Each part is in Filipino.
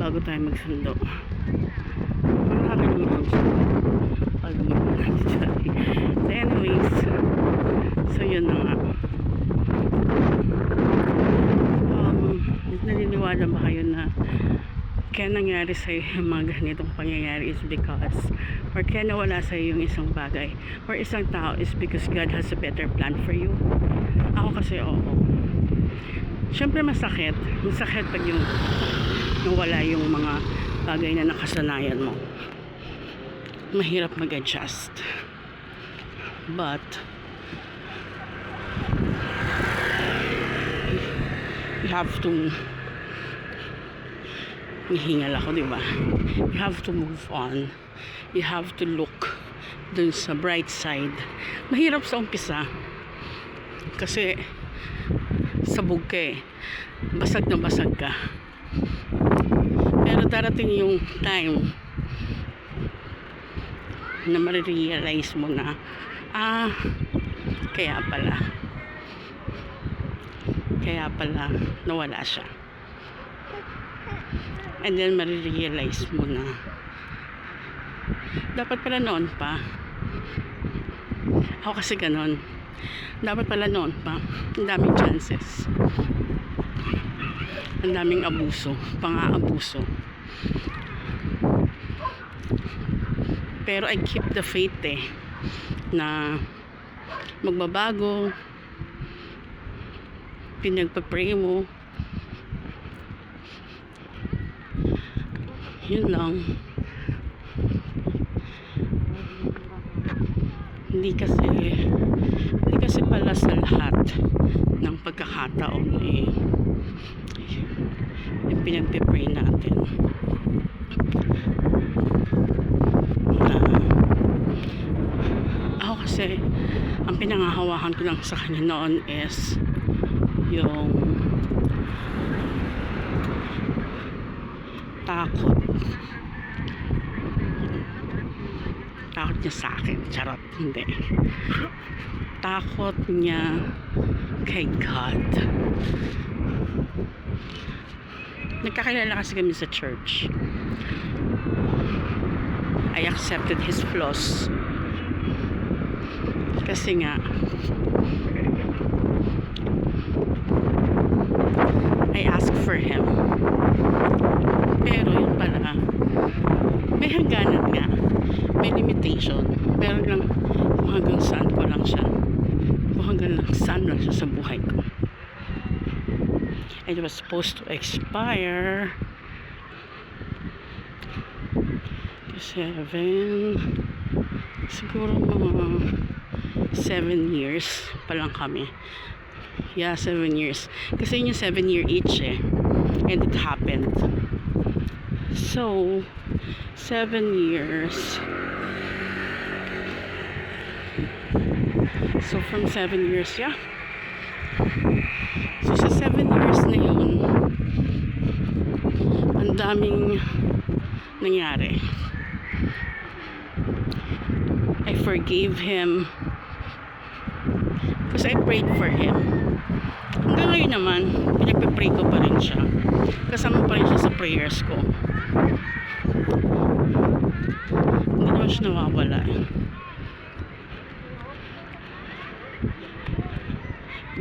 bago tayo magsundo. Marami naman siya. Sorry. So anyways, so yun na nga. Naniniwala ba kayo na kaya nangyari sa'yo yung mga ganitong pangyayari is because, or kaya nawala sa'yo yung isang bagay or isang tao is because God has a better plan for you? Ako kasi oo. Siyempre masakit pag yung nawala yung mga bagay na nakasanayan mo. Mahirap mag-adjust, but you have to, hihingal ako, diba? You have to move on. You have to look dun sa bright side. Mahirap sa umpisa kasi sabog ka eh, basag na basag ka, pero darating yung time na marirealize mo na kaya pala nawala siya. And then marirealize mo na dapat pala noon pa. Ako kasi ganon, dapat pala noon pa. Ang daming chances, ang daming abuso, pang-aabuso, pero I keep the faith na magbabago. Pinagpa-pray mo, yun lang. Hindi kasi pala sa lahat ng pagkakataon yung pinagpe-pray natin ako kasi ang pinangahawakan ko lang sa kanya noon is yung takot niya sa akin. Charot, hindi. Takot niya kay God. Nagkakilala kasi kami sa church. I accepted his flaws kasi nga I asked for him, pero yun pala may hangganan nga, may limitation, pero lang kung hanggang saan ko lang siya, kung hanggang saan lang siya sa buhay ko. It was supposed to expire 7, siguro mga 7 years pa lang kami. Yeah, 7 years. Kasi yun yung 7-year each and it happened. So 7 years. So from 7 years, yeah. So sa 7 years na yun, ang daming nangyari. I forgave him because I prayed for him. Hanggang ngayon naman, pinagpe-pray ko pa rin siya. Kasama pa rin siya sa prayers ko. Hindi naman siya nawawala.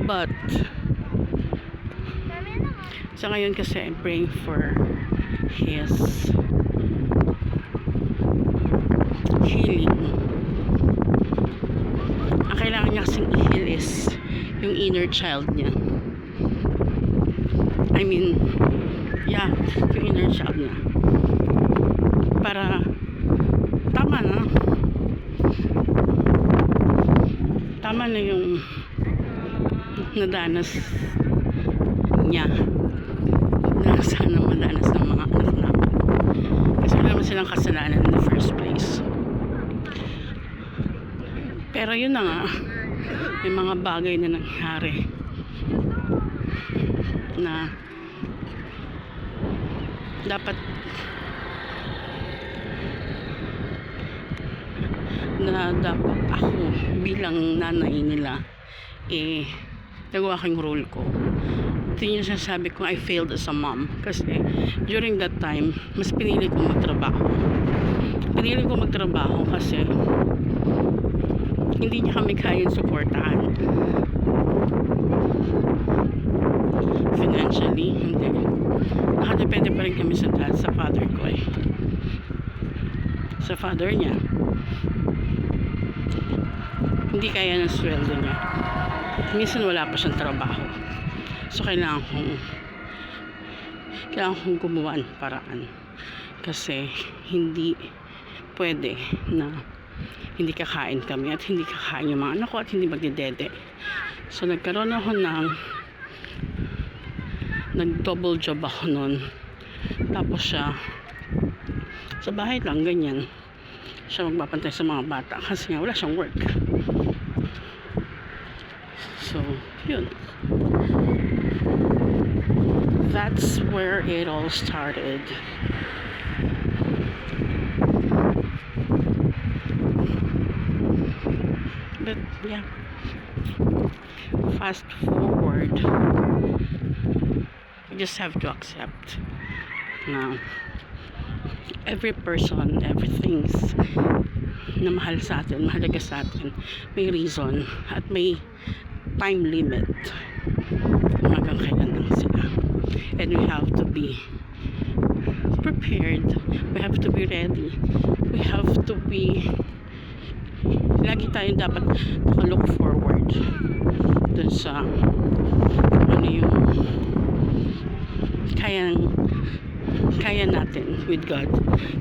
But sa ngayon kasi I'm praying for his healing. Ang kailangan niya kasing i-heal is yung inner child niya. I mean, yeah, yung inner child niya. Para tama na yung nadanas niya na sana madanas ng mga anak namin, kasi wala naman silang kasalanan in the first place. Pero yun na nga, may mga bagay na nangyari na dapat ako bilang nanay nila nagawa ko yung role ko Ito yung sinasabi ko, I failed as a mom. Kasi during that time, mas pinili kong magtrabaho. Pinili kong magtrabaho kasi hindi niya kami kayang suportahan. Financially, hindi. Nakadepende pa rin kami sa dad, sa father ko eh. Sa father niya. Hindi kaya ng sweldo niya. Minsan wala pa siyang trabaho. So kailangan kong gumawa ng paraan. Kasi hindi pwede na hindi kakain kami at hindi kakain yung mga anak ko at hindi magdedede. So nagkaroon ako nag-double job ako nun. Tapos siya sa bahay lang, ganyan. Siya magpapantay sa mga bata kasi nga wala siyang work. So, yun. That's where it all started. But yeah, fast forward, you just have to accept na every person, everything's na mahal sa atin, mahalaga sa atin, may reason at may time limit kung hanggang kailan lang sila. And we have to be prepared, we have to be ready, we have to be, lagi tayong dapat look forward dun sa ano yung kaya natin with God.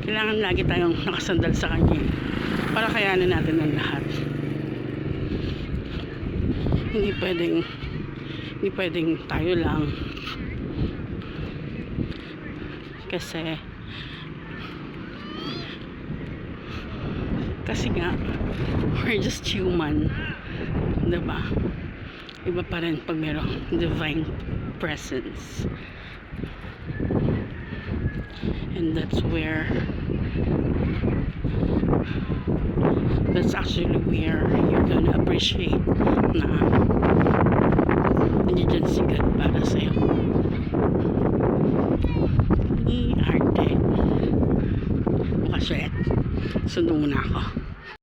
Kailangan lagi tayong nakasandal sa Kanya para kayanin natin ang lahat. Hindi pwedeng tayo lang, kasi nga we're just human, diba? Iba pa rin pag mayroong divine presence, and that's actually where you're gonna appreciate na nandiyan si God para sa'yo. Ni arte. Bukas ulit. Sundo muna ako.